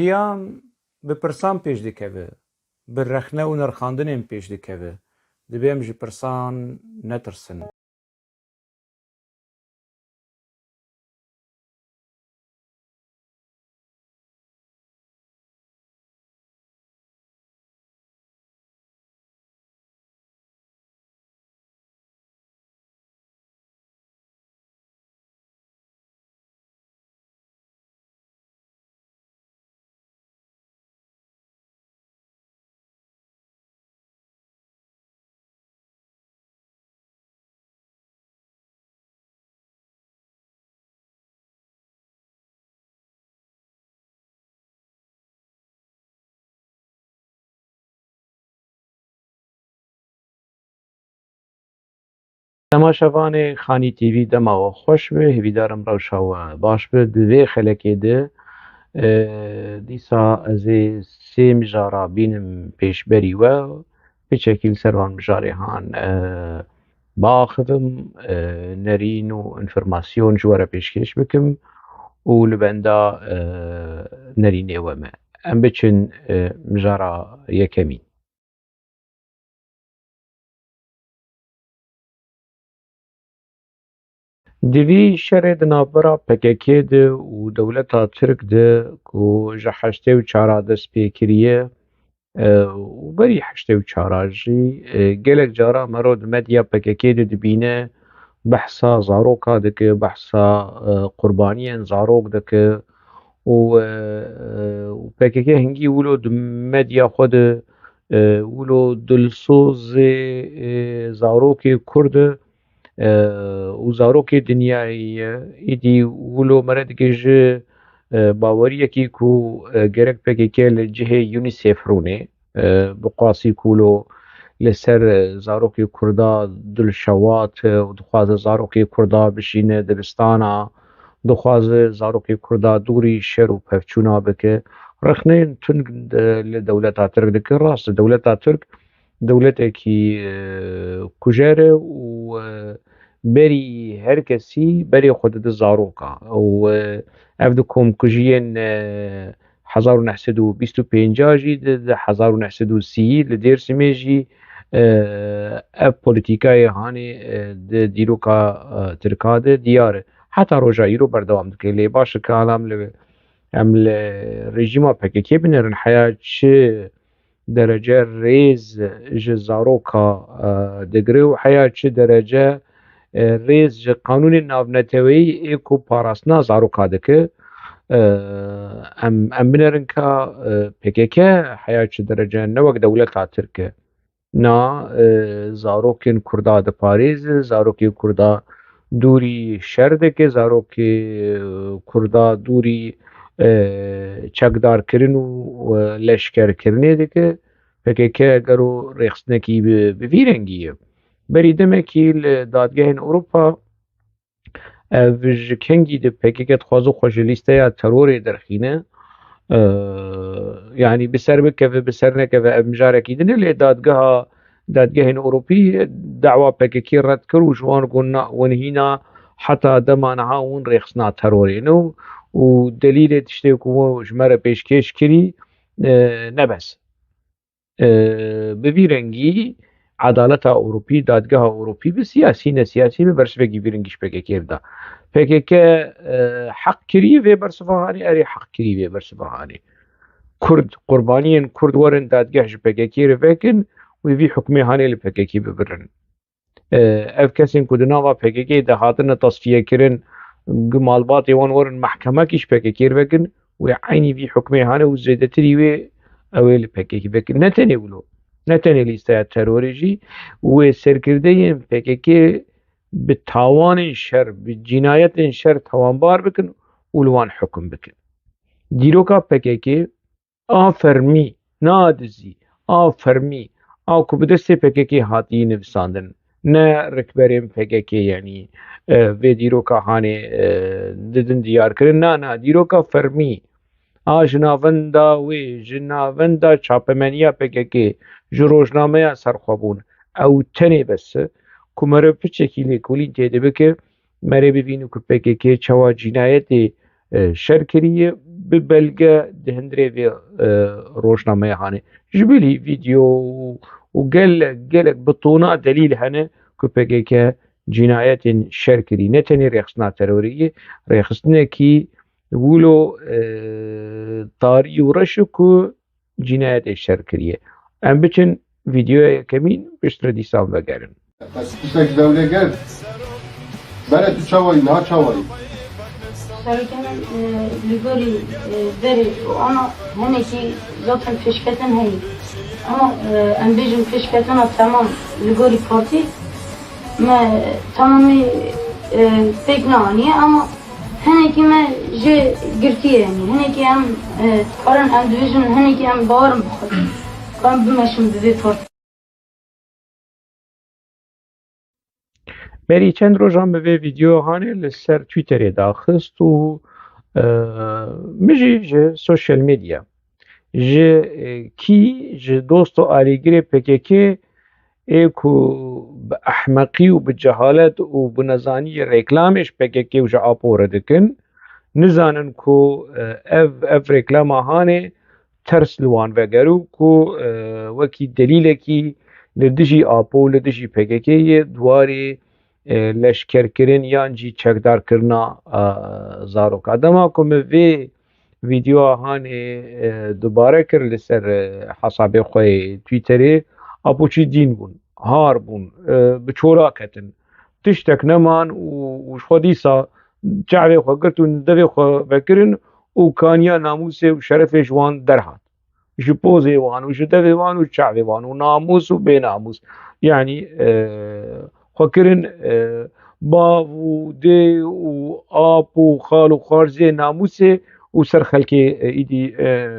jiyan bi pirsan pêş dikeve, bi rexne û nirxandinên pêş dikeve. Divê em ji pirsan netirsin. Temaşevanê Xanî TV dema we xweş be, hêvîdarim rewşa we baş be. Di vê xelekê de dîsa ez ê sê mijara bînim pêşberî we, piçekî li ser van mijarê han biaxivim, nerîn û înformasyon ji we re pêşkêş bikim û li benda nerînê we me. Em biçin mijara yekemîn. Di vî şerê di navbera PKK de û dewleta Tirk de ku ji heştê û çara dest pê kiriye û berî heştê û çara jî gelek cara mero di medya PKK de dibîne behsa zaroka dike, behsa qurbaniyên zarok dike û PKK hingî wilo di medya xwe de wilo dilsozê zarokê Kurd e û zarokê dinyayî ye. Îdî wilo mere dike ji baweriyekî ku gerek PKK li cihê UNICEF rûne bi qasî ku wilo li ser zarokê Kurda dilşewate û dixwaze zarokê Kurda bişîne dibistana, dixwaze zarokê Kurda dûrî şer û pevçûna bike. Rexneyên tund li dewleta Tirk dike. Rast e dewleta Tirk dewletekî kujer e û berî her kesî berê xwe dide zaroka û ev di komkujiyên 1925 jî di 1930 li Dêrsimê jî ev polîtîkayê hanê di dîroka Tirka de diyar e. Heta roja îro berdewam dike. Lê baş e ka em li rejîma PKK binêrin heya çi derece rêz ji zaroka digire û heya çi derece rêz ji qanûnên navneteweyî ê ku parastina zaroka dike. Em binêrin ka PKK heya çi derece ne wek dewleta Tirk e. Na zarokên Kurda diparêze, zarokê Kurda dûrî şer dike, zarokê Kurda dûrî çekdarkirin û leşkerkirinê dike. PKK gero rêxistinekî bi vî rengî ye. Berî demekî li dadgehên Ewropa ev ji kengî de PKK dixwaze xwe ji lîsteya terorê derxîne. Yani bi ser bikeve bi ser nekeve ev mijarekî din e lê dadgehên Ewropî dewa PKK red kir û ji wan got na hûn hîna heta dema niha hûn rêxistina terorê ne û delîlê tiştê ku hûn ji me re pêşkêş kirî nebes. Bi vî rengî adaleta Ewropî, dadgeha Ewropî bi siyasî nesiyasî bi bersivekî vî rengî ji PKK da. PKK heq kirî vê bersiva hanê, erê heq kirî vê bersiva hanê. Kurd, qurbaniyên Kurd werin dadgeh ji PKK re vekin wê vî hukmê hanê li PKK bibirin. Ev kesên ku di nava PKK de hatine tasfiyekirin malbatê wan werin mehkemekî ji PKK re vekin wê eynî vî hukmê hane û zêdetirî wê ew ê li PKK vekin. Ne tenê wilo, ne tenê lîsteya terorê jî wê serkirdeyên PKK bi tawanên şer, bi cinayetên şer tawanbar bikin û li wan hukm bikin. Dîroka PKK a fermî, nadizî, a fermî, a ku bi destê PKK hatiye nivîsandin, ne rikberên PKK yanî vê dîroka hanê didin diyarkirin, na dîroka fermî, a ji navenda wê, ji navenda çapemeniya PKK, ji rojnameya serxwebûn, ew tenê bes e ku mere piçekî lêkolîn têde bike, mere bibînin ku PKK çawa cinayetê şer kiriye ببلغة دهندري في روشنامه هاني جبلي فيديو وقال بطونا دليل هنا كوبيكا جنايات شركري نتني ريخصنا ترورية ريخصنا كي ولو طاري ورشكو جنايات الشركرية ام بچن فيديو كمين بشتردي سام وقارن بس تشتك دولة قال بلا تشاوي نا تشاوي شركة ليغوري دري وأنا هنيكي زوتن فيشكتن هي أما أنبيجن فيشكتنا تمام ليغوري بارتي ما تمامي تقنعني أما هنيكي ما جي قرتي يعني هنيكي أم قرن أندويجن هنيكي أم باورم بخط كان بمشم ببي بارتي بری چند روزان به ویدیو هانه لسر تویتر داخست و مجی جه سوشل میدیا جه کی جه دوستو آلیگری پکیکی ایکو به احمقی و به جهالت و به نزانی رکلامش پکیکی و جه آپوره دکن نزانن کو اف رکلام هانه ترس لوان وگرو کو وکی دلیل کی لدجی آپو لدجی پکیکی دواری لشکرکردن یان جی چکدار کرنا زاروک آدما کو وی ویدیو هانه دوباره کر لسر حساب خوی تویتری اپو چی دین بون هار بون بچورا کتن تشتک نمان و خودیسا جعبه خو گرتون دوی خو بکرن و کانیا ناموس و شرف جوان درهات جو پوزي وان وجو دوي وان وشعبي وان وناموس وبناموس يعني فكرن باف ودي واب وخال وخارزي ناموسي وسر خلكي ايدي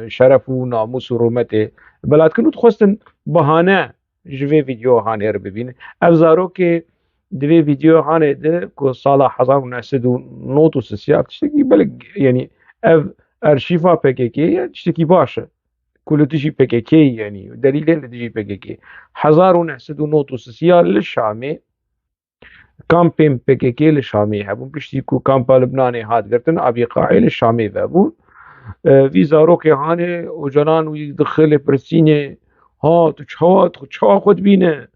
شرف وناموس ورمته بلاد كنو تخواستن بهانه جوي فيديو هانه رو ببين افزارو که دوی فيديو هانه ده كو سالا 1993 تشتكي بلق يعني اف ارشيفا PKK تشتكي باشه كل تجي PKK يعني دليل تجي PKK 1993 للشامي كامبين PKK للشامي هبون بشتي كو كامبا لبناني هاد قرتن ابي قاعي للشامي هبون في زاروكي هاني وجنان ويدخل برسيني ها تشوا خد بينه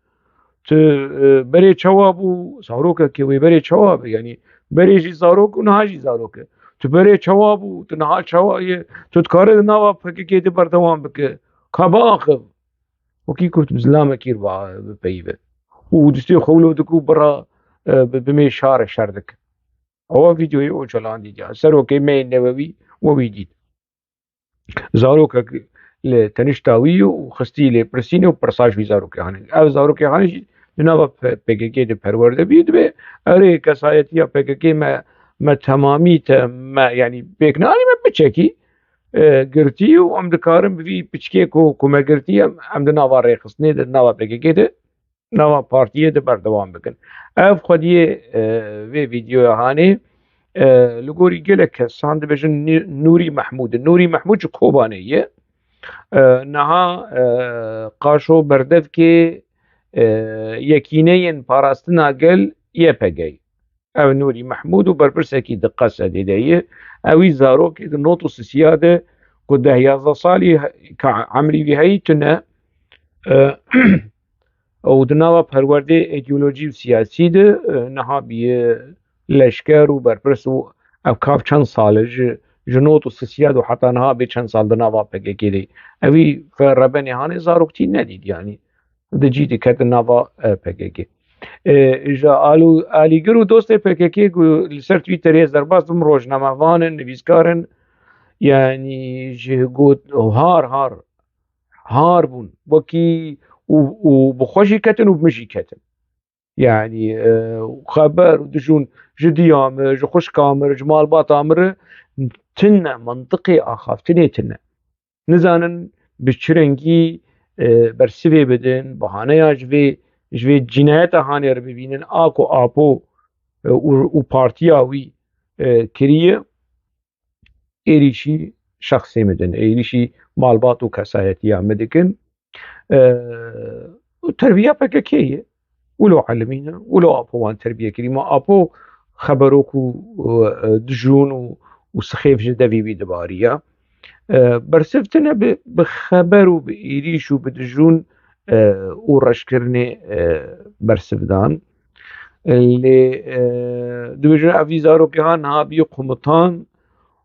بري چوابو زاروكه كي وي بري چواب يعني بري جي زاروك ونهاجي زاروكه تو بري چوابو تو نها چوا تو تكار نوا PKK دي بردوام بك كباخ وكي كنت زلامه كير با بيبه ودستي خولو دكو برا بمي شار شردك هو فيديو يو جلان دي جا سروكي مين نووي وويديد زاروكه لتنشتاوي وخستي لي برسيني وبرساج في زاروكي هاني او زاروكي هاني جناب PKK دي پرورده بيد به اري كسايتيا PKK ما تمامي ما يعني بيكناني ما بچكي قرتي وعم دكارم بفي بچكي كو ما قرتي عم دناوا ريخصني دناوا PKK دي نوا بارتيه دي بردوام بكن اف خديه في فيديو هاني لغوري قلك ساند بجن نوري محمود جو كوبانيه نها قاشو بردف كي يكينين باراستنا قل يبقى او نوري محمود وبربرسكي دقة سديدية اوي زاروك نوتو سيادة قد هي صالي كعمري بهاي تنا او دناوا پرورده ایدئولوژی و سیاسی ده نها بيه لشکر و برپرس و افکاف چند ساله جنوت و سیاد و حتی نها به چند سال دناوا PKK دی اوی فربنی هانه زاروکتی ندید يعني ده جيدي كات نافا PKK جا آلیگر و دوست PKK لسر تویتر هزار باز دم روزنامه وانن نویسکارن يعني جه قوت هار بون وكي وبخوشي كتن وبمشي كتن يعني خبر ودجون جديام جخوش كامر جمال باطامر تنا منطقي اخاف تنا نزانن بشرنجي برسوي بدن بهانه جوي جنايت هاني رو ببینن آكو آپو و پارتياوي كريه ايريشي شخصي مدن ايريشي مالبات و كسايتيا مدكن تربية PKK ولو علمينا ولو أبوان تربية كريمة أبو خبروكو دجون وسخيف جدا في دبارية برسفتنا بخبر وبإيريش وبدجون ورشكرني برسفدان اللي دبجون أفيزارو كهان هابي قمطان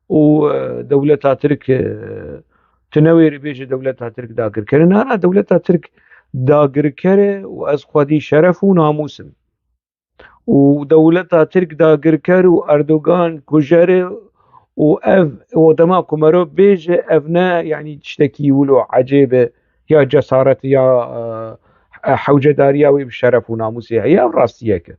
ودولتها ترك تنوير بيج دولتها ترك داقر كرن أنا دولتها ترك داقر كره وأز خودي شرف وناموسم ودولتها ترك داقر كر وأردوغان كجره ودما كمرو بيج أفنا يعني تشتكي ولو عجيبة يا جسارة يا حوجة داريا وبشرف وناموسي هي راستيك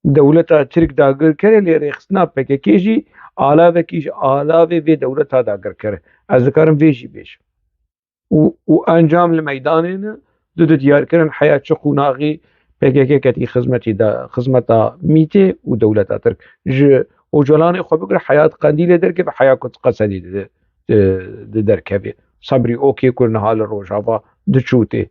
دولتها ترك داقر كره اللي ريخسنا بكيجي آلاوه كيش آلاوه في دولتها داقر كره از ذكرم فيجي بيش وانجام الميدانين دو ديار كرن حياة شقوناغي بكيكي كتي خزمتا ميتي ودولتها ترك وجلاني خو بقر حياة قنديلة دركه و حياة كت قصدي دركه صبري اوكي كل نهال الروجابا دچوتي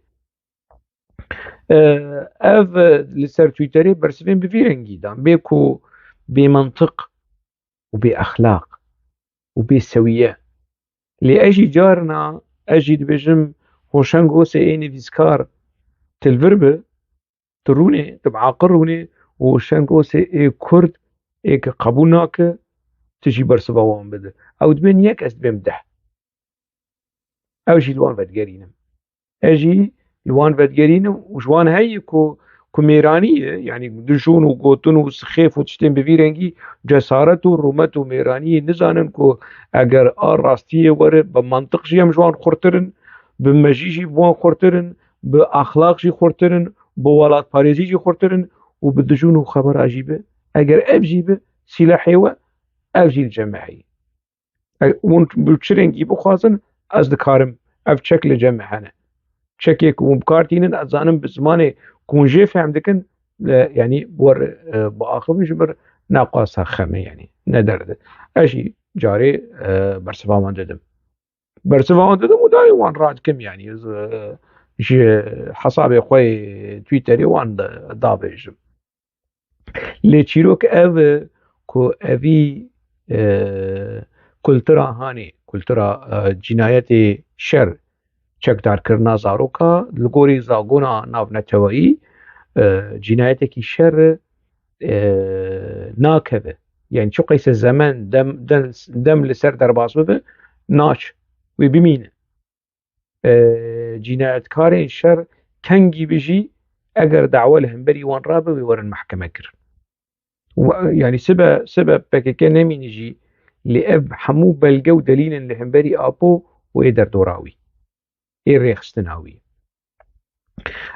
اف لسر تويتري برسفين بفيرنجي دان بيكو بمنطق وبأخلاق وبسوية لأجي جارنا أجي دبجم خوشنگو سيني فيسكار تلفربه تروني تبعاقروني وشنگو سي كرد ايك قبولناك تجي برسفا وان بده او دبين يك است بمدح او جي الوان فدقرينم اجي الوان فدقرينم وجوان هاي كو ميرانية يعني دجون وقوتون وسخيف وتشتين بفيرنجي جسارت ورومت وميرانية نزانن كو اگر راستية ور بمنطق جي هم جوان خورترن بمجي جي بوان خورترن بأخلاق جي خورترن بولاد باريزي جي خورترن وبدجون وخبر عجيبة اگر اف جيبه سلاحي و اف جي الجماعي وون بچرنجي بخوازن از دكارم اف شكل جمعنا شكيك ومبكارتين ازانم بزمانه كونجي فهم دكن يعني ور باخر جبر ناقص خمه يعني ندرد اشي جاري برسفا ددم وداي وان راد كم يعني جي حسابي خوي تويتري وان دابج لي تشيروك اف كو افي كولترا هاني كولترا جنايتي شر چەکدار کرنا زاروکا لگوری زاگونا ناونەتەوەیی جینایەتێکی شەر ناکەوێ یعنی چ قەیسە زەمن دەم لەسەر دەرباز ببێ ناچ وێ بمینە جینایەتکارێن شەر کەنگی بژی ئەگەر داوا لە هەمبەری وان ڕابە وێ وەرن محکەمە کرد یعنی سبە پەکەکە نەمینیژی لێ ئەv هەموو بەلگە و دەلیلن لە هەمبەری ئاپۆ وێ دەردۆراوی ريخستناوي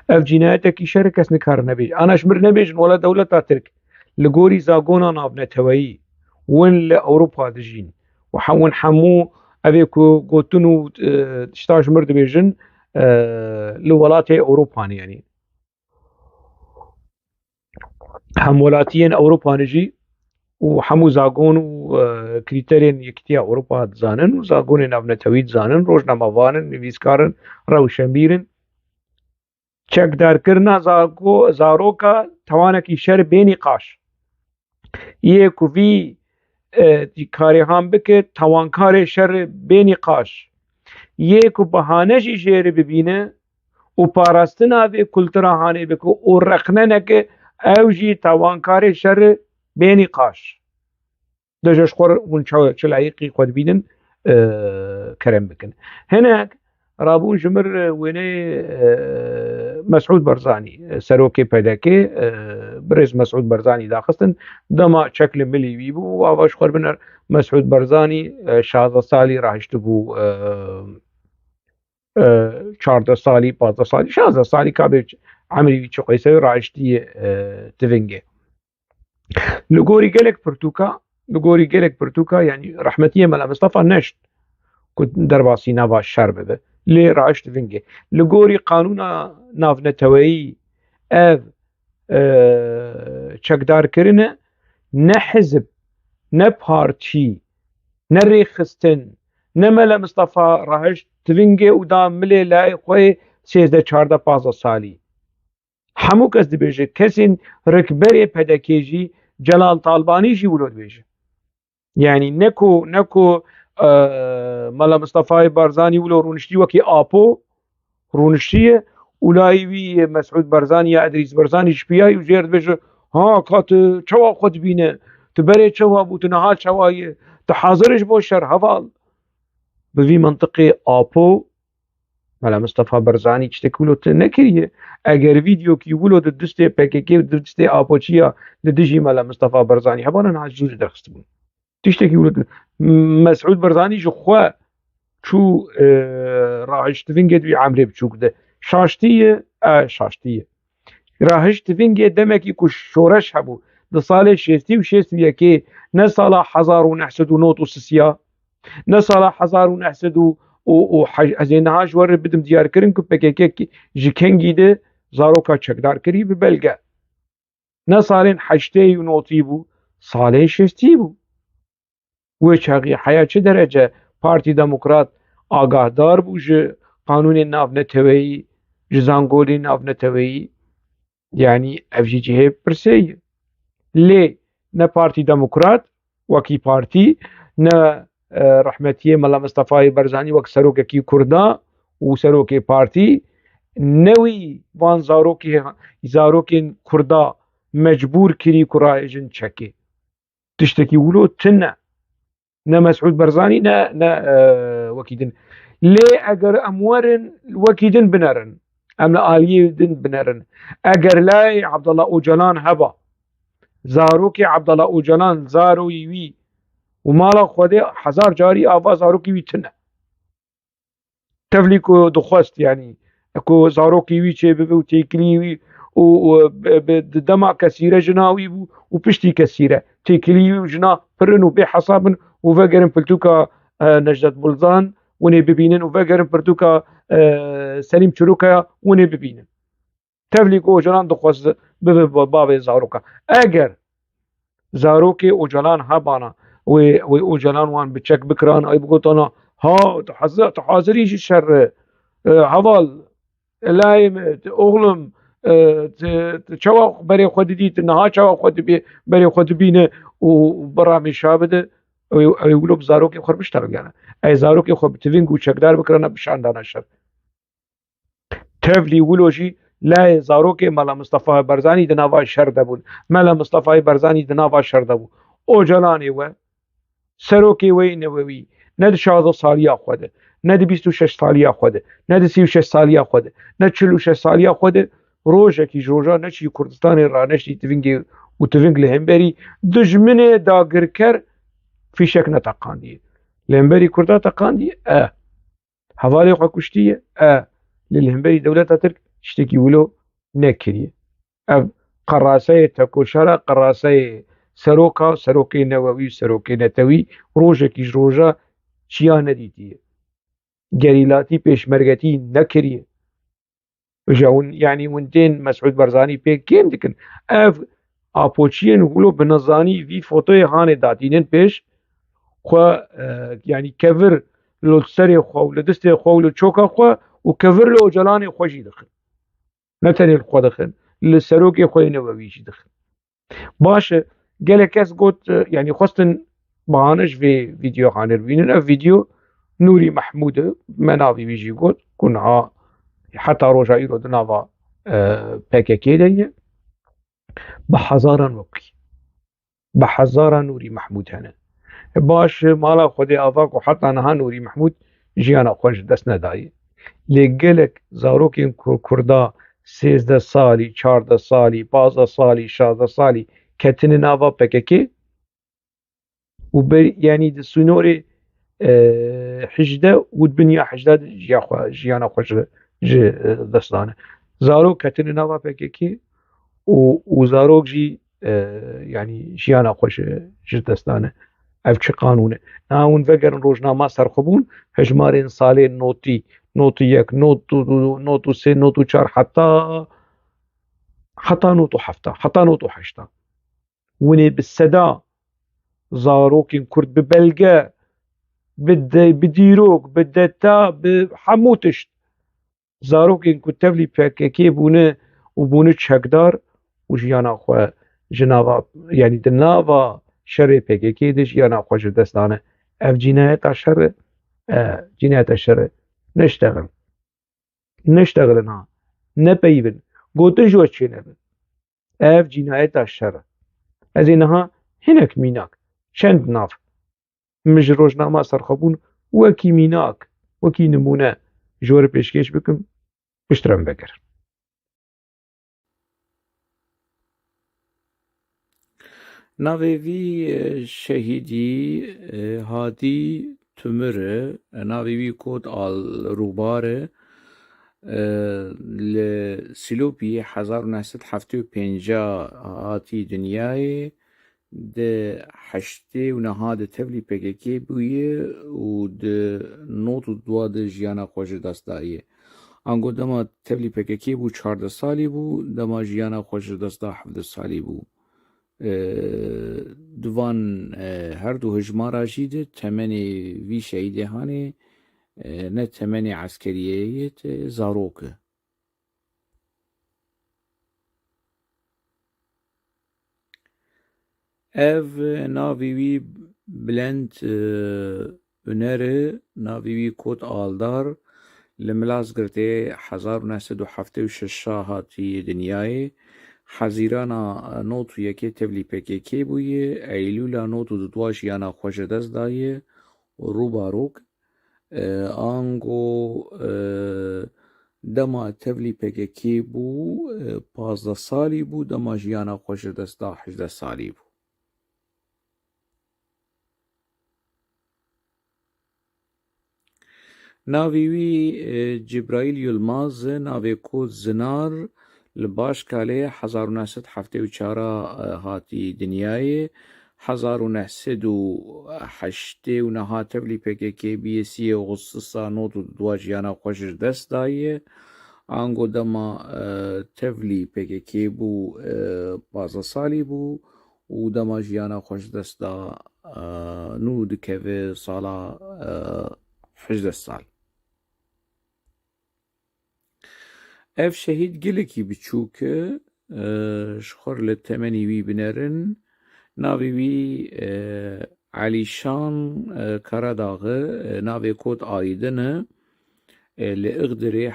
اف جنايتك شر كس نكار نبيج انا شمر نبيج ولا دولة ترك لغوري زاغونا نابنتوي وين لاوروبا دجين وحون حمو افيكو قوتنو تشتاج مرد بيجن لولاتي اوروباني يعني حمولاتيين اوروبا نجي وحمو زاغون وكريتيرين يكتيا أوروبا زانن وزاغون نابنتويد زانن روجنا مافانن نویسکارن روشنبیرن چەکدار کرنا زاروکا توانکی شر بینی قاش یکو وی کاری هم بکه توانکار شر بینی قاش یکو بهانه جی جیر ببینه و پاراستنا وی کلترا هانه بکه و رخنه نکه او جی توانکار شر بيني قاش دجاج خور ونشاو شلعيقي قد بيدن كرم بكن هناك رابون جمر ويني مسعود برزاني سروكي بدكي برز مسعود برزاني داخستن دما شكل ملي بيبو واش خور بنر مسعود برزاني 16 سالي راح يشتبو 14 سالي 15 سالي 16 سالي كابي عمري شو قيسوي راح يشتي تفنجي لغوري جالك برتوكا يعني رحمتيه ملا مصطفى نشت كنت درباسي نافا الشرب لي راعشت فينجي لغوري قانونا نافنتوي اف چەکدار كرنا نحزب نبارتي نريخستن نملا مصطفى راعشت فينجي ودام ملي لاي خوي 13 14 15 سالي همو کس دبیجه کسین رکبری پدکیجی جلال طالبانی جی ولود بیجه یعنی نکو مەلا مستەفای بارزانی ولۆ ڕوونشتی وەکی ئاپۆ ڕوونشتیە ولایوی مەسعود بەرزانی یا ئەدریس بەرزانی شپیایی و ژێر بێژە ها کات چەوا خۆت بینە تو بەرێ چەوا بوو تو نەها چەوایە تو حازرش بۆ شەر هەواڵ بڤی منطقی ئاپۆ مەلا مستەفا بەرزانی شتێک ولۆت نەکریە ئەگەر ڤیدیۆکی ولۆ دستێ پێکێکێ و دستێ ئاپۆچیە لە دژی مەلا مستەفا بەرزانی هەبانە ناجووز دەخست بوون تشتێکی ولۆت مەسعود بەرزانیش خوا چوو ڕاهشتڤنگێ دوی عامرێ بچووک دە شاشتیە شاشتیە ڕاهشتڤنگێ دەمێکی کو شۆرەش هەبوو دە ساڵێ شێستی و شێست و یەکێ نە ساڵا 1993 نە ساڵا 1970 وەرە بدم دیارکردن کو پێکێکێکی ji kengî de zaroka çekdarkirî bi belge ne salên heştê û notî bû salên şêstî bû wê çaxî heya çi derece Partî Demokrat agahdar bû ji qanûnên navneteweyî ji zangolên navneteweyî yanî ev jî cihê pirsê ye lê ne Partî Demokrat wekî partî ne rehmetiyê Mela Mustefayê Berzanî wek serokekî Kurda û serokê partî newî van zarokên Kurda mecbûr kirî ku rahêjin çekê tiştekî wilo tune ne Mesûd Berzanî ne wekî din lê eger em werin wekî din binerin em li aliyê din binerin eger layê Abdullah Öcalan heba zarokê Abdullah Öcalan zaroyî wî û mala Xwedê hezar carî ava zarokî wî tune tevlî ku dixwest yanî ku zarokî wî çêbibe û têkiliyê wî û di dema kesîre jina wî bû û piştî kesîre têkiliyê wî jina pirin û bêhesa bin û vegerin pirtûka Necdet Buldan hûnê bibînin û vegerin pirtûka Selîm Çîrokaya hûnê bibînin tevlî ku Öcalan dixwest bibe bavê zaroka eger zarokê Öcalan hebana wê Öcalan wan bi çek bikiran ay bigotana ha tu hazirî ji şer heval layê me oxlim çawa berê xwe didî tu niha çawa xwe dibê berê xwe dibîne û bira mêşa bide ew wilo bi zarokê xwe biştevgene ez zarokê xwe bi tivîng û çekdar bikirane bişandana şer tevlî wilo jî layê zarokê Mela Mustefayê Berzanî di nava şer de bûn Mela Mustefayê Berzanî di nava şer de bû Öcalanê we serokê wê newewî ne di 16 saliya xwe de ne di 26 saliya xwe de ne di 36 saliya xwe de ne 46 saliya xwe de rojekî ji roja neçî Kurdistanê raneştî tivingê û tiving li hemberî dijminê dagirker fîşek neteqandiye li hemberî Kurda teqandiye hevalê xwe kuştiye li hemberî dewleta Tirk tiştekî wilo nekiriye ev qeraseyê tekoşera qeraseyê seroka serokê newewî serokê netewî rojekî ji roja çiya nedîtiye gerîlatî pêşmergetî nekiriye yanî hûn tên Mesûd Berzanî pêk kêm dikin ev apoçiyên wilo bi nizanî vî fotoyê hanê datînin pêş xwe yanî kevir li serê xwe û li distê xwe û li çoka xwe û kevir li Öcalanê xwe jî dixin ne tenê li xwe dixin li serokê xwe newewî jî dixin baş e gelek kes got yanî xwestin bahane ji vê vîdyoxanê re bînin ev vîdyo Nûrî Mehmûd e me navê wî jî got ku niha heta roja îro di nava PKK de ye bi hezaran wekî bi hezaran Nûrî Mehmûd hene baş mala Xwedê ava ku heta niha Nûrî Mehmûd jiyana xwe ji dest nedaye lê gelek zarokên Kurda 13 salî 14 salî 15 salî 16 salî ketine nava PKK û yanî di sînorê 18 û biniya 18 jiyana xwe ji dest dane zarok ketine nava PKK û zarok jî yanî jiyana xwe ji dest dane ev çi qanûn e niha hûn vegerin rojnama serxwebûn hejmarên salên notî notû 1 notû 3 notû 4 heta notû 7 heta notû 8 hûnê bi seda zarokên Kurd bi belge bi dîrok bi deta bi hemû tişt zarokên ku tevlî PKK bûne û bûne çekdar û jiyana xwe ji nava yanî di nava şerê PKK de jiyana xwe ji dest dane اف جنايات الشر جنايات الشر نشتغل ها نبيبن قوت جو تشينبن اف جنايات الشر از اینها هنک میناک چند ناف مج روزنامه سرخبون وکی میناک وکی نمونه جور پیشکش بکم بشترم بگر ناوی وی شهیدی هادی تمره ناوی وی کود آل روباره لسلوبی 1975 هاتی دنیای ده حشته و نهاد تبلی پککی بویه و ده نوت و دوا ده جیانا خوش دست دایه انگو دما تبلی پککی بو 14 سالی بو دما جیانا خوش دست دا 17 سالی بو دوان هر دو هجمارا جیده تمنی وی شهیده هانه نه تمنی عسکریت زاروکه ev navê wî bilend önere navê wî kot aldar li Milazgirtê 1976 hatiye dinyayê hezîrana not û yekê tevlî PKK bûye Eylûla not û dudwa jiyana xwe ji dest daye rûbarok ango dema tevlî PKK bû 15 salî bû dema jiyana xwe ji dest da 18 salî bû navê wî Cibraîl Yılmaz navê kod Zinar li Başkalê 1974 hatî dinyayê 1980 tevlî PKK biyesiyê Ağustosa not û dua jiyana xwe ji dest daye ango dema tevlî PKK bû 15 salî bû û dema jiyana xwe ji dest da nû dikeve sala 18 sal ev şehîd gelekî biçûk e ji xwe li temenî wî binerin navê wî Elîşan Karadağê navê kod Aydin li Iğdirê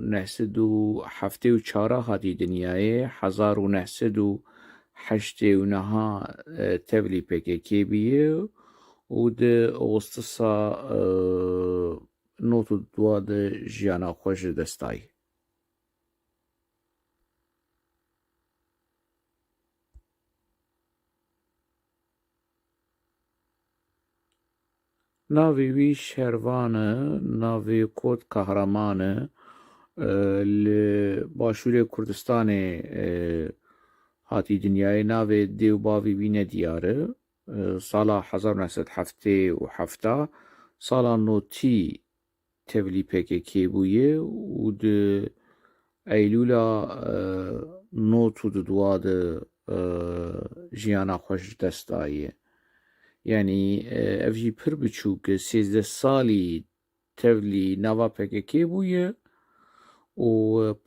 1974 hatî dinyayê 1989 tevlî PKK bûye û di Ağustosa not û dua de jiyana xwe ji dest daye navê wî Şervan e navê kod Kahraman e li Başûrê Kurdistanê hatî dinyayê navê dê û bavê wî ne diyar e sala 1977 sala notî tevlî PKK bûye û di Eylûla not û dudwa de jiyana xwe ji dest daye yani ev jî pir biçûk e 13 salî tevlî nava PKK bûye û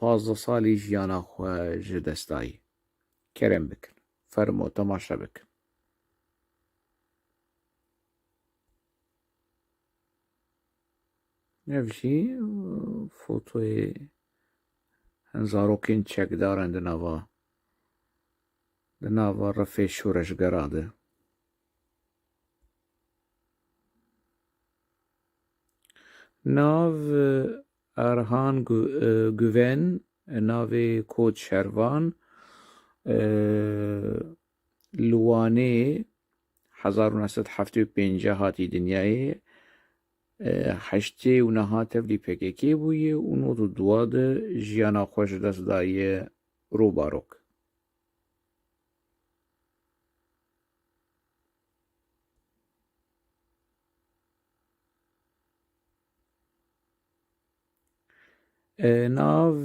15 salî jiyana xwe ji dest daye kerem bikin fermo temaşe bikin ev jî fotoyê zarokên çekdaran di nava refê şoreşgera de nav Erhan Güven navê kod Şervan li Wanê 1975 hatî dinyayê heştê û niha tevlî PKK bûye û not û dua de jiyana xwe ji dest daye rûbarok nav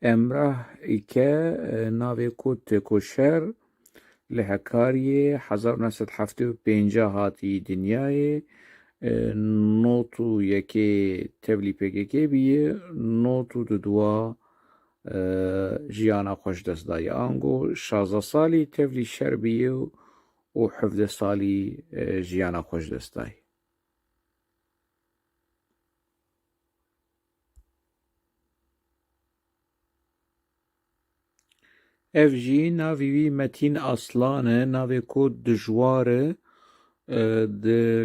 Emrah İke navê kod Tekoşer li Hekariyê 1975 hatî dinyayê not û yekê tevlî PKK bûye not û dudwa jiyana xwe ji dest daye ango 16 salî tevlî şer bûye و 17 سالی ژیانە خۆش دەستای. ev jî navê wî Metin Aslan e, navê ku dijwar e,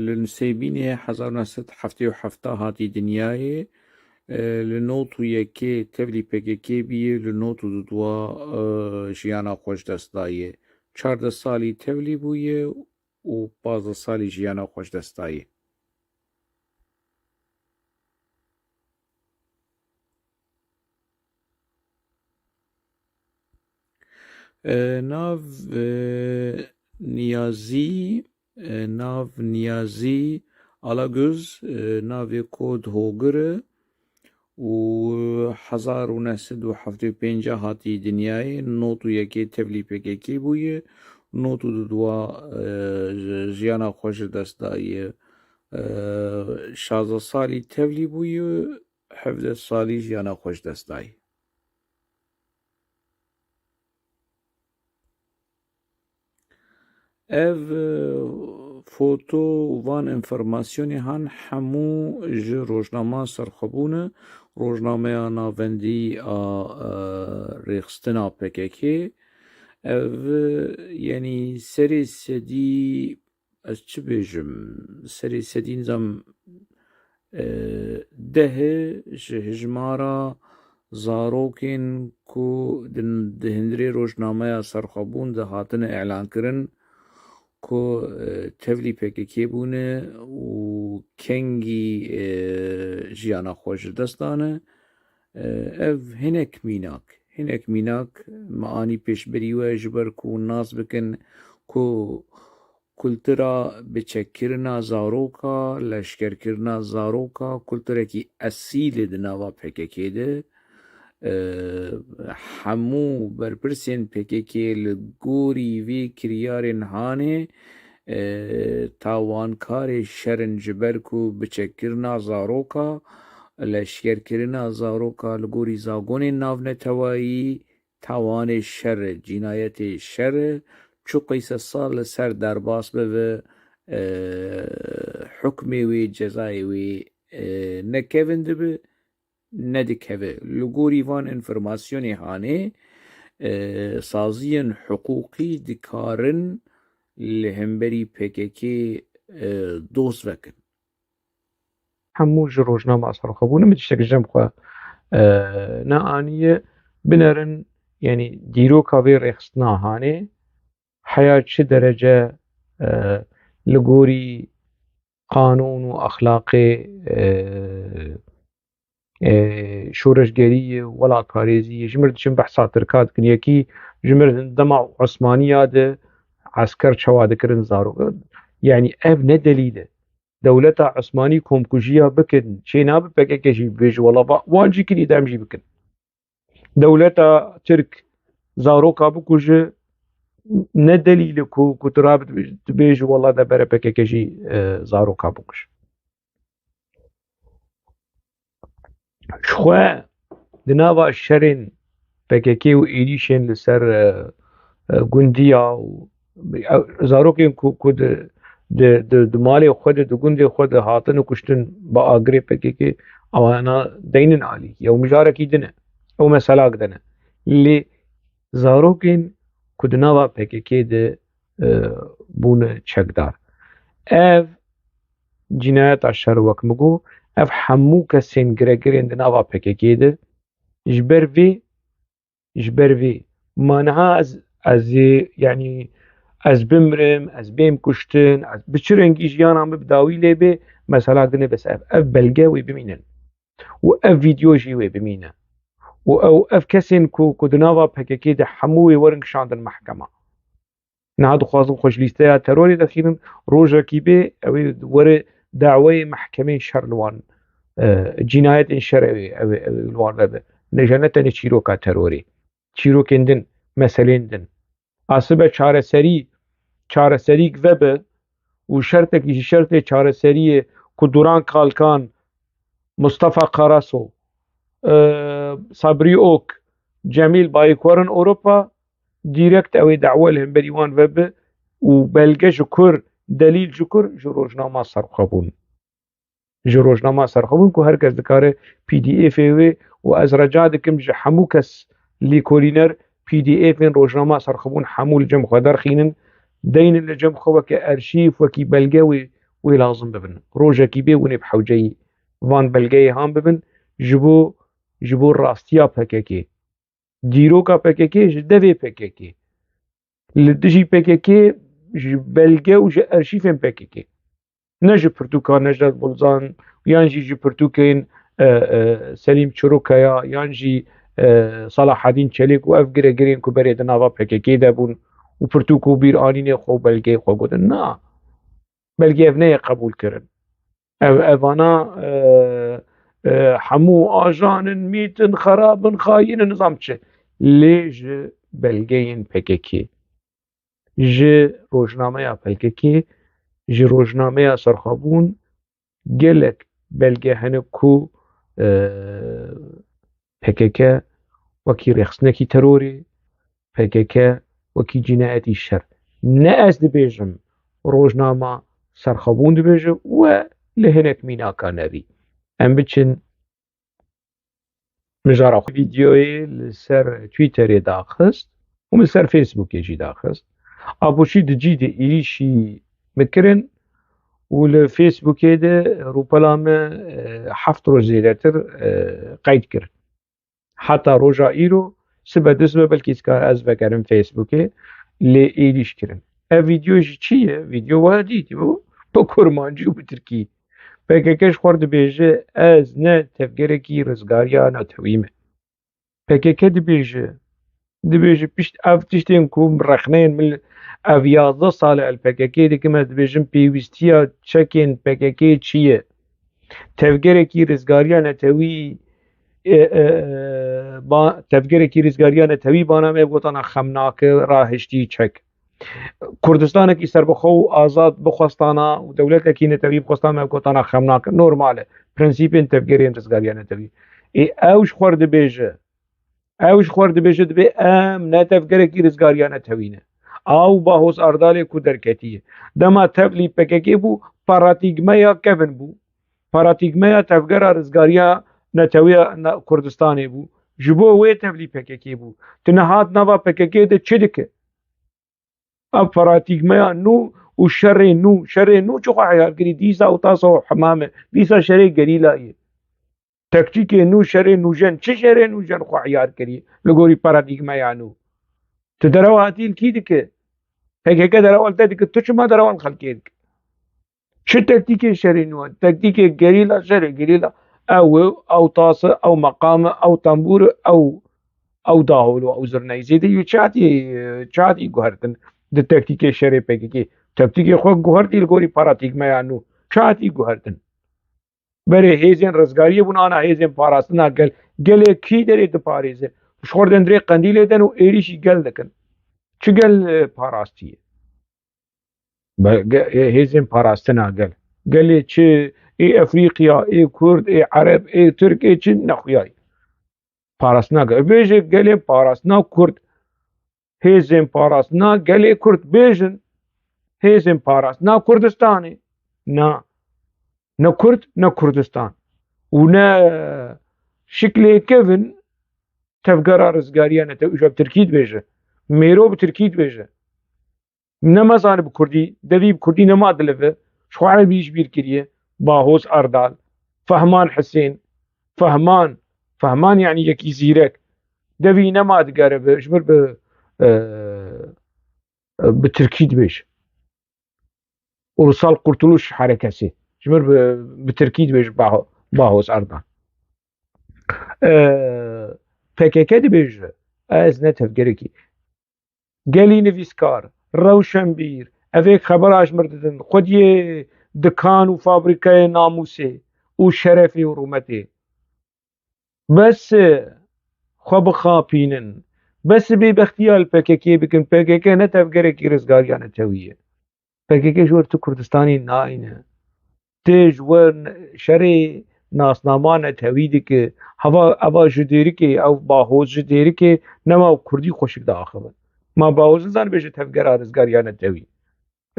li Nûsêbînê 1977 hatî dinyayê, li not û yekê tevlî PKK bîye, li not û duwa jiyana xweş dest daye. 14 salî tevlî bûye û 15 salî jiyana xweş dest daye. Nav Niyazî Alagöz, navê kod Hogir e û 1975 hatî dinyayê, not û yekê tevlî PKK bûye, not û duwa jiyana xweş dest daye. 16 salî tevlî bûye, 17 salî jiyana xweş dest daye. Ev foto û van enformasyonê han hemû ji rojnama serxwebûn e, rojnameya navendî a rêxistina PKK. Ev yenî serê sedî, ez çi bêjim, serê sedî nizam 10 ji hejmara zarokên ku di hindirê rojnameya serxwebûn de hatine elankirin ku tevlî PKK bûne û kengî jiyana xwe ji dest dane. Ev hinek mînak me anî pêşberî we ji ber ku nas bikin ku kultura biçekkirina zaroka, leşkerkirina zaroka kulturekî esîlê di nava PKK de. Hemû berpirsên PKK li gorî vê kiryarên hanê tawankarê şerin ji ber ku biçekkirina zaroka, leşkerkirina zaroka li gorî zagonên navnetewayî tawanê şer e, cinayetê şer e, çi qîse sal li ser derbas bibe, hukmê wê cezayê wê nekevin dibe nedikeve. Li gorî van enformasyonê hanê saziyên hiqûqî dikarin li hemberî PKK dost vekin. hemû ji rojnama serxwebûn min tiştek jem xwe neaniye binerin, yenî dîroka vê rêxistina hanê heya çi derece li gorî qanûn û axlaqê şoreşgeriyê û welatparêziyê ji mir diçin behsa tirka dikin. Yekî ji mir dema Osmaniya de esker çawa dikirin zarok, yenî ev ne delîl e. Dewleta Osmanî komkujiya bikin, çê nabe PKK jî bêje wela wan jî kirî dem jî bikin. Dewleta Tirk zaroka bikuje, ne delîl e ku tu rabe dibêje wela debere PKK jî zaroka bikuje. Xwe di nava şerên PKK û êrîşên li ser gundiya û zarokên ku di malê xwe de di gundê xwe de hatine kuştin bi agirê PKK ewana deynin alî, ew mijarekî din e, ew meselak din e. Lê zarokên ku di nava PKK de bûne çekdar. Ev cinayeta şer wek min got, ev hemû kesên giregirên di nava PKK de ji ber vê maniha ez bimrim, ez bêm kuştin, bi çi rengî jiyanan min bi dawî lê bê meselak din e, bes ev belge wê bimînin û ev vîdyo jî wê bimîne û ev kesên ku di nava PKK de hemû wê werin kişandin mehkema. Niha dixwazin xweşlîsteya terorê dexînin, rojekî bê ew ê were daweyê mehkemeyên şer li wan, cinayetên şer ew li wan vebe. Neje ne tenê çîroka terorê, çîrokên din, meselên din. Asibe çareserîk vebe û şertekî ji şertê çareseriyê ku Duran Kalkan, Mustafa Karaso, Sabri Ok, Cemîl Bayî werin Ewropa, dîrekt ew ê dewê li hemberî wan vebe و بلگه جکر دلیل جکر جروجنامه سرخبون جروجنامه سرخبون که هر کس دکاره پی دی ایف و از رجا دکم جه همو کس لیکولینر پی دی ایف روجنامه سرخبون همو لجم خودر خینن دین لجم خواه که ارشیف وکی بلگه وی لازم ببن روژه کی بی ونی بحوجهی وان بلگه هم ببن جبو راستیا پککی دیروکا پککی جدوی پککی لدجی پککی بلگه و جه ارشیفن پککی نه جه پرتوکا نجات بلزان یان جی پرتوکین سلیم چروکایا یان جی صلاح الدین چلیک و اف گره گرین که برید ناوا پککی دبون و پرتوکو بیر آنین خو بلگه خو گودن نه بلگه افنه قبول کرن اوانا همو آجانن میتن خرابن خاین نظام چه لیج بلگه پککی جه روجنامه یا پککی جه روجنامه یا سرخابون گلک بلگه هنه کو پککه وکی رخصنکی تروری پککه وکی جنایتی شر نه از دبیجم روجنامه سرخابون دبیجم و لهنک میناکا نبی ام بچن مجارا ویدیوی لسر تویتری داخست و لسر فیسبوکی جی داخست ابوشی دجی ده ایلیشی مکرن و لفیسبوکی ده روپلام 7 روز زیادتر قید کرد حتی روژا ایرو سبه دسمه بلکه اسکار از بکرم فیسبوکی لی ایلیش کرن ویدیوش چیه؟ ویدیو وادی با کرمانجی و بترکی پککش خورد بیجه از نه تفگره کی رزگاریا نتویمه پککه دبیجه پیشت اف تشتین کم رخنین مل اف 11 سال الپککه دیکم از دبیجم پیوستیا چکین پککه چیه تفگره کی رزگاریا نتوی تفگره کی رزگاریا نتوی بانامه بگوتانا خمناک راهشتی چک کردستان کی سربخو آزاد بخواستانا و دولت کی نتوی بخواستانا بگوتانا خمناک نورماله پرنسیپین تفگره رزگاریا نتوی اوش خورد بیجه دبی ام نتفگره کی رزگاریا نتوینه او باهوس اردال کو درکتیه دما تبلی پککی بو پاراتیگمیا کفن بو پاراتیگمیا تفگره رزگاریا نتوی کردستانی بو جبو وی تبلی پککی بو تنهات نوا پککی ده چه دکه اب پاراتیگمیا نو و شر نو چو خواهیار کری دیسا و تاسا حمامه دیسا شر گریلایه تکتیک نو شر نو جن چه شر نو جن خواهیار کری لگوری پاراتیگمیا نو تو درو هاتیل کی دکه پککی درو التا دکه تو چما درو خلقی دکه چه تکتیک شر نو تکتیک گریلا شر گریلا او طاس او مقام او تنبور او داول او زرنیزی دی چاتی گوهرتن د تکتیک شر پککی تکتیک خو گوهرتی لگوری پاراتیگمیا نو چاتی گوهرتن بره هیزن رزگاری بونانا هیزن پاراستنا گل کی داری د پاریزه شوردن دری قندیل دن و ایریشی گل دکن چه گل پاراستیه هیزن پاراستنا گل چه ای افریقیا ای کرد ای عرب ای ترک ای چه نخویای پاراستنا بیجه گل پاراستنا کرد هیزن پاراستنا گل کرد بیجن هیزن پاراستنا کردستانی نه کرد نه کردستان و نه شکل کفن تفگره رزگاریه نه تویجه بترکید بیجه میرو بترکید بیجه نه مزانه بکردی دوی بکردی نما دلفه شواره بیش بیر کریه باهوس اردال فهمان حسین فهمان یعنی یکی زیرک دوی نما دگاره به جمر به ترکید بیش ورسال قرطلوش حرکسی جمر به ترکید بیش باهوس اردال پککه دی بیشه از نتفگره کی گلی نویسکار روشنبیر اوک خبراش مرددن خود یه دکان و فابریکه ناموسه و شرفی و رومته بس خواب خاپینن بس بی بختیال پککی بکن پککی نتفگره کی رزگاریا نتویه پککی جور تو کردستانی ناینه تیج ور شری ناسنامه نتویده که هوا جدیری که او باهوز جدیری که نما کردی خوشک دا آخبن ما باهوز زن بشه تفگره رزگاریا نتوی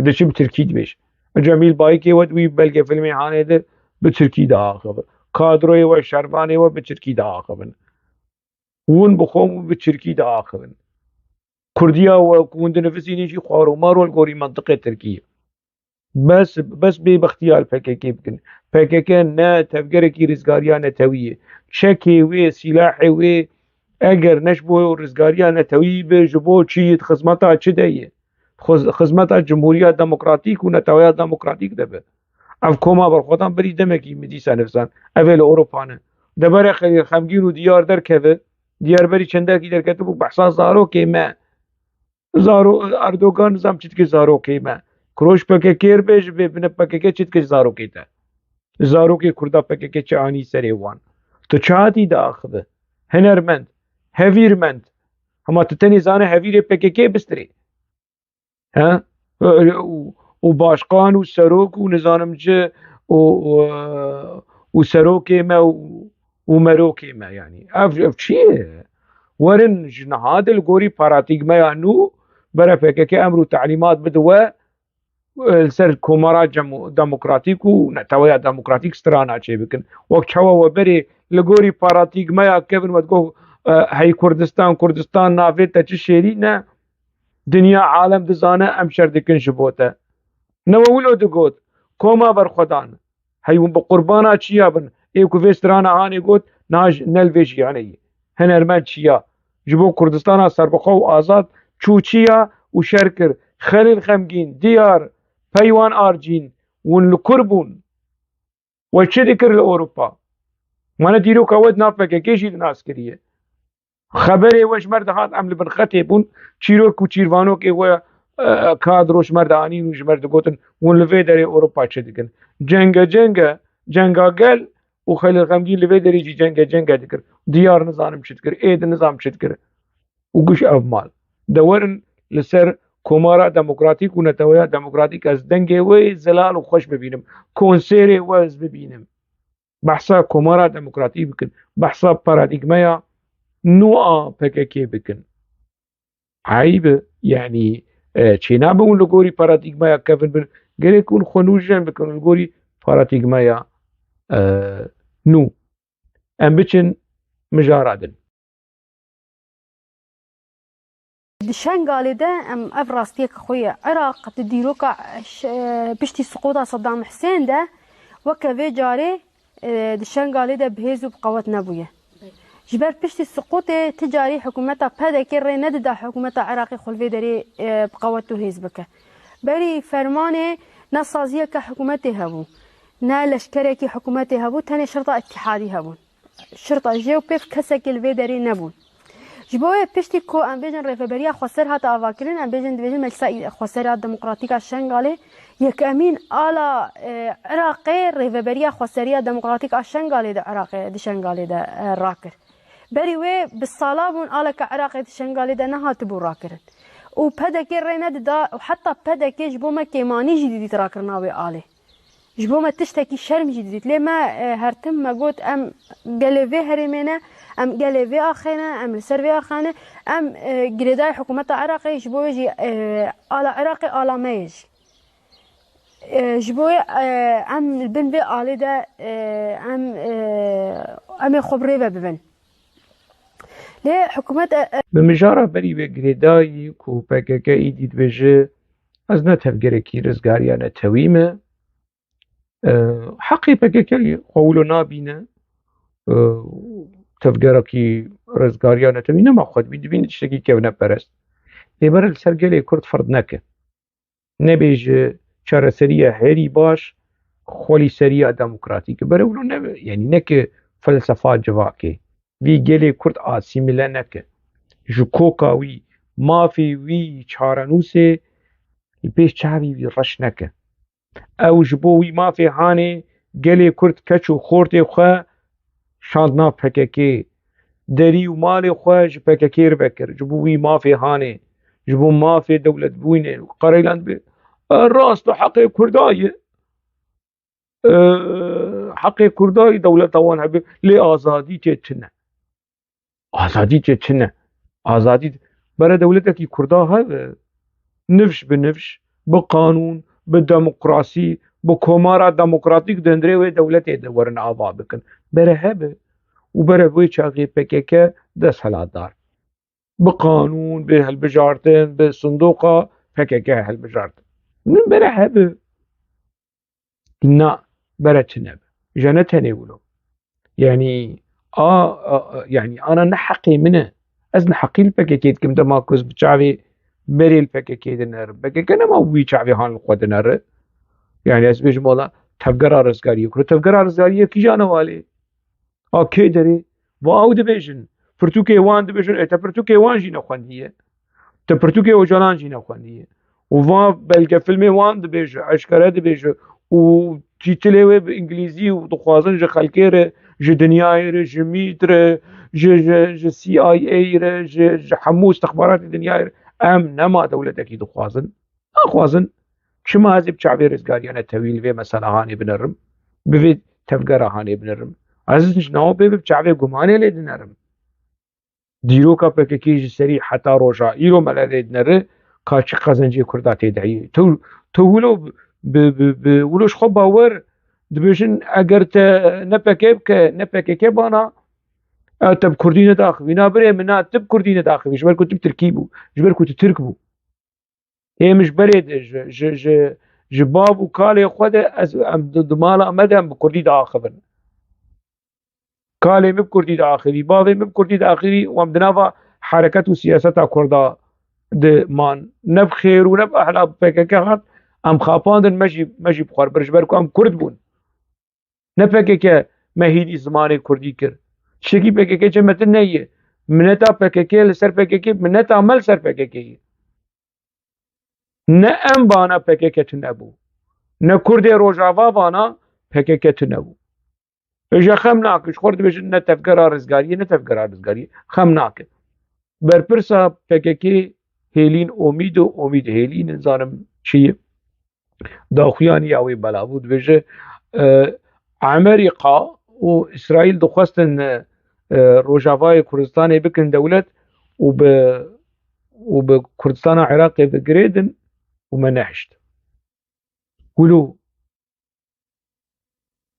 دشي بتركي دبيش جميل بايكي ودوي بلقى فيلمي هاني ده بتركي دا آخر كادروي وشرباني وبتركي دا آخر ون بخوم بتركي دا آخر كرديا وكوند نفسي نيجي خوارو مارو الغوري منطقة تركيا بس باختيار PKK بكن PKK نا تفكركي رزقاريا نتوية شكي وي سلاحي وي اگر نشبو رزقاريا نتوية بجبو چيت خزمتا چه دهيه خزمتا جمهورية ديمقراطيك ونتوية ديمقراطيك دبه اف كوما برخوتان بري دمكي مديسا نفسان اول اوروبانه دبر خليل خمگين و ديار در كذا ديار بري چندكي در كتبو بحثا زارو كيما زارو اردوغان نظام چتك زارو كيما كروش PKK بيج ببن PKK چتك زارو كيتا زارو كي كردا PKK چاني سريوان تو چاهتي دا اخذ هنرمند هفيرمند هما تتني زانه هفير PKK بستري ها وباشقان وسروك ونظامج وسروكي ما ومروكي ما يعني اف شيء ورن جنهاد الغوري باراتيغما يعني برا PKK امر تعليمات بدوا السر كومارا ديمقراطيك ونتويا ديمقراطيك سترانا شي بكن وقت شوا وبري الغوري باراتيغما كيفن وتقول هاي كردستان نافيتا تشيرينا دنيا عالم دزانه ام شردكن شبوته نوولو دقوت كوما برخدان هيون بقربانا چيا بن ايكو فيسترانا هاني قوت ناج نلفيش يعني هنرمن چيا جبو كردستانا سربخو آزاد چوچيا وشركر خليل خمگين ديار بيوان آرجين ون لكربون وشدكر لأوروبا وانا ديرو كود نافك كيشي ناس كريه خبره وش مرد هات عمل بن خطيبون چيروك و چيروانو كي هو كادروش مرد آنين وش مرد قوتن ون لفي داري اوروبا چدكن جنگا قل و خليل غمگين لفي داري جي جنگا دكر ديار نظام شدكر ايد نظام شدكر وقش افمال دورن لسر كومارا ديمقراطيك و نتويا ديمقراطيك از دنگي وي زلال و خوش ببينم كونسيري وز ببينم بحثا كومارا ديمقراطيك بكن بحثا باراديغمايا نوع PKK بكن عيب يعني چينا بون لغوري باراديغمايا كفن بن غير يكون خنوجن بكن لغوري باراديغمايا نو ام بچن مجارادن الشنغالي ده ام افراستيك خويا عراق تديروكا بشتي سقوط صدام حسين ده وكفي جاري الشنغالي ده بهيزو بقوة نبويه جبر بشتي السقوط تجاري حكومتها PKK ندد حكومة عراقي خلفي داري بقوته هيزبك بري فرمانه نصازية كحكومتي هبو نا لشكركي حكومتي هبو تاني شرطة اتحادي هبون شرطة جيو بيف كسك الفي داري نبون جبوه بشتي كو ام بيجن ريفبريا خسر هاتا افاكرين ام بيجن ديفيجن مجلسة خسر الديمقراطية الشنغالي يك امين على عراقي ريفبريا خسرية ديمقراطية الشنغالي ده عراقي دي شنغالي ده راكر بري وي بالصلابون آلك عراقي الشنغالي ده نهات بو راكرن و PKK ريند دا وحتى PKK جبو ما كيماني جديد راكرناوي آلي جبو ما تشتكي شرم جديد لما هرتم ما قلت ام قلبي هرمينا ام قلبي اخينا ام السرفي اخانا ام قريداي حكومة عراقي جبو يجي آل عراقي آل ميج جبو ام البن بي آلي دا ام خبري ببن ليه حكومة بمجارة بري بقريداي كو PKK ايديد بجي از نتفقركي رزقاريا نتويمة حقي PKK قولو نابينه تفقركي رزقاريا نتويمة ما خود بيدبين تشتكي كيونا برست لبرا السرقالي كرد فرض نكه نبيج چاره سرية هيري باش خولي سرية ديمقراطيك برولو يعني نك فلسفات جواكي وی گلی کرد آسیمیله نکه جو کوکا وی مافی وی چارنوسه پیش چاوی وی رش نکه او جبو وی مافی هانه گلی کرد کچو خورت خواه شاندنا PKK دری و مال خواه جو PKK رو بکر جبو وی مافی هانه جبو مافی دولت بوینه قريلان به راست و حق کردای حق کردای دولت اوان هبه لی آزادی چه چنه آزادی چه چنه آزادی برای دولت کی کردا ها نفش بنفش بقانون بديمقراسی بکۆمارە دموکراتیک دەندرێ وێ دەولەتێ دەوەرن ئاوا بکەن بەرە هەبێ و بەرە بۆی چاغی پێکێکە دەست هەلاتدار بقانون بێ هەلبژارتن بە سندوقا پێکێکە هەلبژارتن من بەرە هەبێ نا بەرە چ نەبێ ژەنە تەنێ ولۆ يعني أنا نحقي منه أزن حقيل بكيكيد كم دماكوز بشعبي بريل بكيكيد النار بكيك أنا ما وي شعبي هان القوة النار يعني أسبيج مولا تفقر رزقاري يكرو تفقر رزقاري كي جانا والي كي دري واو ديفيجن برتوكي وان ديفيجن برتوكي وان جينا خواندية برتوكي وجالان جينا خواندية وفا بلقى فيلمي وان ديفيج عشكرة ديفيج و تيتلوه بإنجليزي ودخوازن جا خلقيره جا دنيايره جا ميتره جا CIA جا حمو استخبارات دنيايره نما دولتك دخوازن أخوازن شما هزي بشعبي رزقاريانا تويل في مسألة هاني بنرم بفي تفقر هاني بنرم عزيز ناو بي بشعبي قماني لي دنرم ديروكا بكيكي سري حتى روجا إيرو ملالي دنره كاشي قزنجي كرداتي دعي تو ولو ولوش خب باور دبيشن اگر تا نپکه بانا تب كردين داخل وينا بري منا تب كردين داخل جبر كنت تركيبو جبر كنت تركبو هي مش بريد جباب وكالي خود از دمالا امدهم بكردي داخل كالي مب كردي داخلي بابي مب كردي داخلي وامدنافا حركات وسياسة كردا دمان نب خير ونب احلى بكه ام خاپاندن مجی بخوار برجبر کو ام کرد بون نه پکه مهیدی زمانه کردی کر شکی پکه چه متن نیه منتا پکه لسر پکه منتا عمل سر پکه نه ام بانا پکه تنبو نه کرد روجاوا بانا پکه تنبو اجا خم ناکش خورد بجن نه تفکر رزگاری خم ناک برپرسا پکه هیلین امید هیلین زانم چیه داخویانی اوی بلابود بجه امریکا و اسرائیل دخواستن روجاوای کردستان بکن دولت و به کردستان عراق بگریدن و منحشت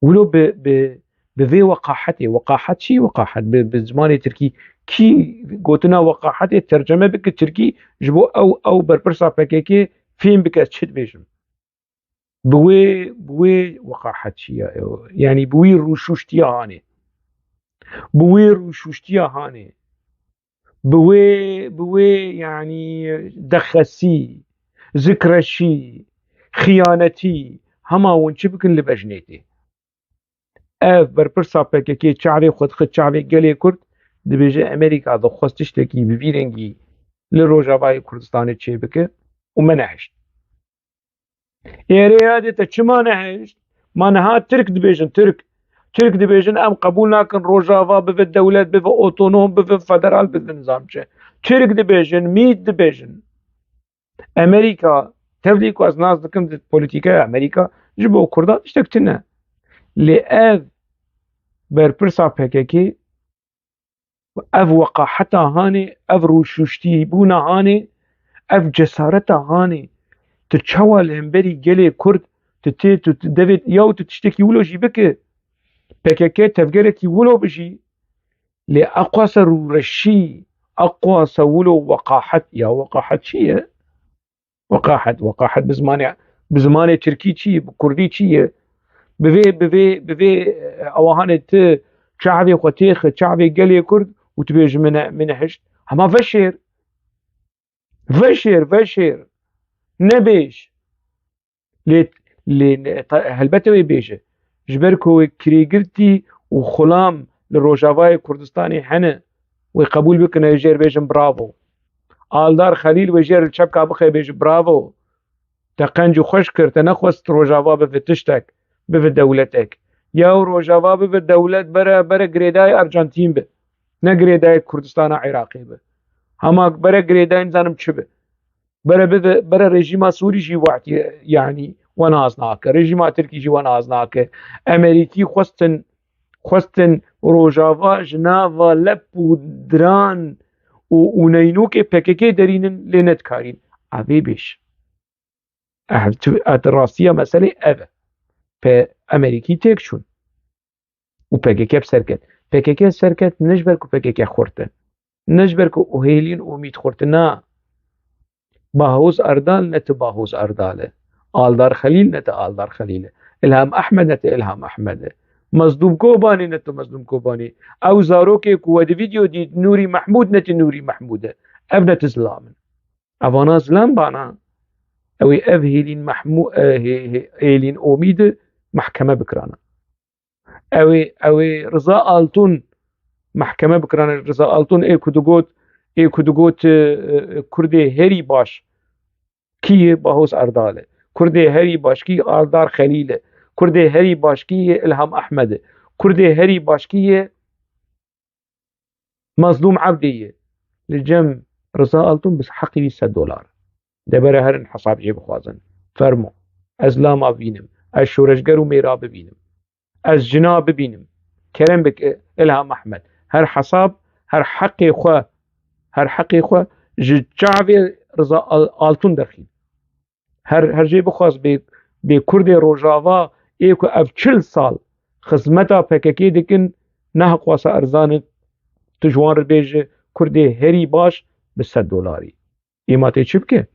ولو به وقاحت چی وقاحت بزمان ترکی کی گوتنا وقاحت ترجمه بک ترکی جبو او برپرسا پکه فيلم بك تشد بيجم بوي وقاحت شيا يعني بوي روشوشتيا هاني بوي يعني دخسي ذكرشي خيانتي هما ونش بكن لبجنيتي اف برپرسا پکه شعبي خود شعبي قلي كرد دبيجي امريكا دخواستش تكي ببيرنجي لروجاوای كردستان تشي بك ومنعشت إيريادة تشما نهشت ما نها ترك دبيجن أم قبول لكن روجافا بفي الدولات بفي أوتونوم بفي فدرال بفي نظام شيء ترك دبيجن ميت دبيجن أمريكا تفليكو از ناس دكم بوليتيكا أمريكا جبو كردان اشتكتنا لأف برپرسا پکه اف وقاحتا هاني اف روشوشتي بونا هاني اف جسارتا هاني تتشوال همبري جلي كرد تدفت يو تشتكي ولو جي بك بكاكي تفجرتي ولو بجي لأقوى رشي أقوى ولو وقاحت يا وقاحت شيء وقاحت بزماني تركي شيء بكردي شيء بفي أوهانة شعبي قتيخ شعبي جلي كرد وتبيج من حشت هما فشير نبيش هلبته بيجه جبركو كريجرتي وخلام للروجافاي كردستاني حنا ويقبول بكنا يجير بيجن برافو آلدار خليل ويجير الشبكة بخي بيج برافو تقنجو خشكر تنخوست روجافا بفتشتك بفت دولتك يا روجافا بفت دولت برا جريداي أرجنتين به نه جريداي كردستان عراقي به هما برا جريداي نزانم چبه برا رژیم سوری جی وقتی يعني ونازناك رژیم ترکی جی ونازناك امریکی خواستن روجاوا جناوا لب و دران و نینوک پککی درینن لنت کارین اوی بیش راستیه مسئله اوه په امریکی تک شون و PKK بسرکت PKK سرکت نجبر که PKK خورته نجبر که اوهیلین امید خورته نه باهوز اردال نت باهوز ارداله آلدار خلیل نت آلدار خلیله الهام احمد نت الهام احمده مظلوم کوبانی نت مظلوم کوبانی او زاروکی که د ویدیو دید نوری محمود نت نوری محموده اف نت زلامن اوانا زلام بانا او اف هیلین محمود هیلین امید محکمه بکرانا او رضا آلتون محکمه بکرانا رضا آلتون ای کدوگوت کرده هری باش کی باهوز ارداله کرده هری باش کی آلدار خلیله کرده هری باش کی الهام احمده کرده هری باش کی مظلوم عبدیه لجم رضا آلتون بس حقی $100 دبره هرن حساب جيب خوازن فرمو از لاما ببینم از شورشگر و میرا ببینم از جنا ببینم کرم بك الهام احمد هر حساب هر حقی خو جعبي رضا آلتون دخين هر جيب خواز بي كرد روجاوا ايكو اف 40 سال خدمتا PKK دكن نه قواسا ارزان تجوان ربيج كرد هري باش $100 ايماتي چبكه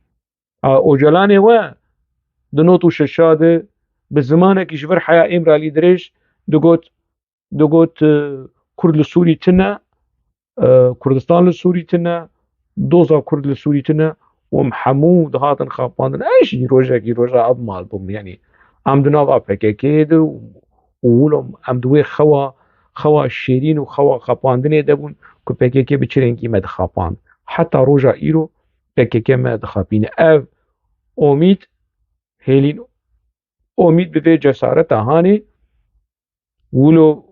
اوجلاني و دنوتو ششاده بزمانه كيشفر حياة امرالي دريش دقوت كرد لسوري تنا كردستان لسوري تنا دوزا كرد لسوري تنا ومحمود هاتن خاباندن ايش روجا اب مال بوم يعني ام دناوا PKK دو وولم ام دوي خوا شيرين وخوا خاباندن دبون كو PKK بچرنگي مد خاباند حتى روجا ايرو PKK مد خابين اف امید هیلین امید به جسارت هانی ولو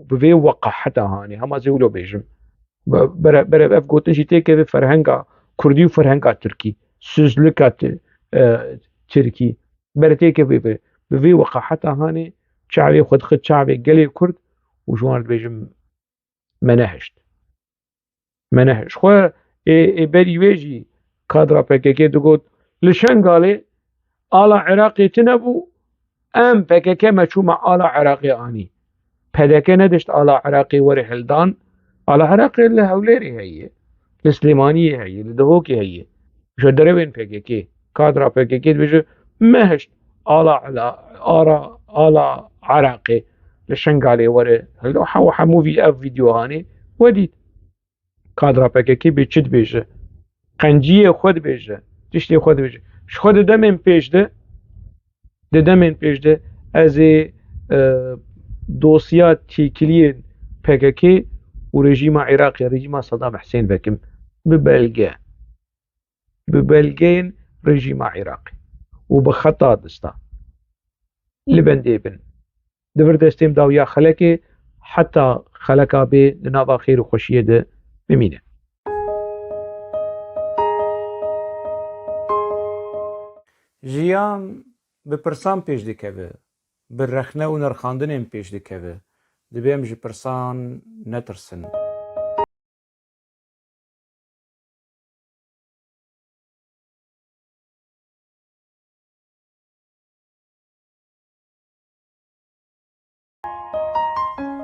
به وقاحت هانی هم از ولو بیشم بر اف گوتن جیته که فرهنگا کردی و فرهنگا ترکی سوزلکات ترکی برته که به وقاحت هانی شعبی خود شعبی گلی کرد و جوان بیشم منهشت خو بری ویجی کادرا PKK دو لشنغالي آلا عراقي تنبو ام PKK مچوما آلا عراقي آني PKK ندشت آلا عراقي وري هلدان آلا عراقي اللي هوليري هي السليمانية هي الدهوكي هي شو دروين PKK كادرا PKK بيجو مهشت آلا عراقي لشنغالي وري هلدان حمو في اف فيديو هاني وديت كادرا PKK بيچد بيجو قنجية خود بيجو تشتي خود بيجي خود دمين پیش ده از دوسيات تيكلين PKK و رژیم عراقي رژیم صدام حسين بكم ببلغين رژیم عراقي و بخطا دستا لبنديبن دفر دستيم داويا خلقه حتى خلقه به لنابا خير و خوشيه ده بمينه ژیان bi pirsan pêş dikeve, bi rexne û nirxandinên pêş dikeve. Divê em ji pirsan netirsin.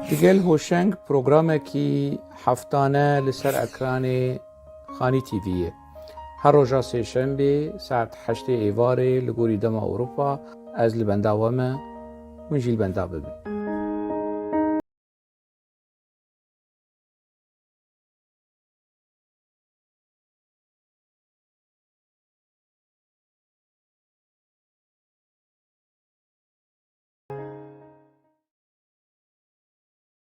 Digel hoşeng programekî heftane li ser ekranê Xanî TV'ye. Her roja sêşembê saet 8 êvarê li gorî dema Ewropa ez li benda we me hûn jî li benda bibin.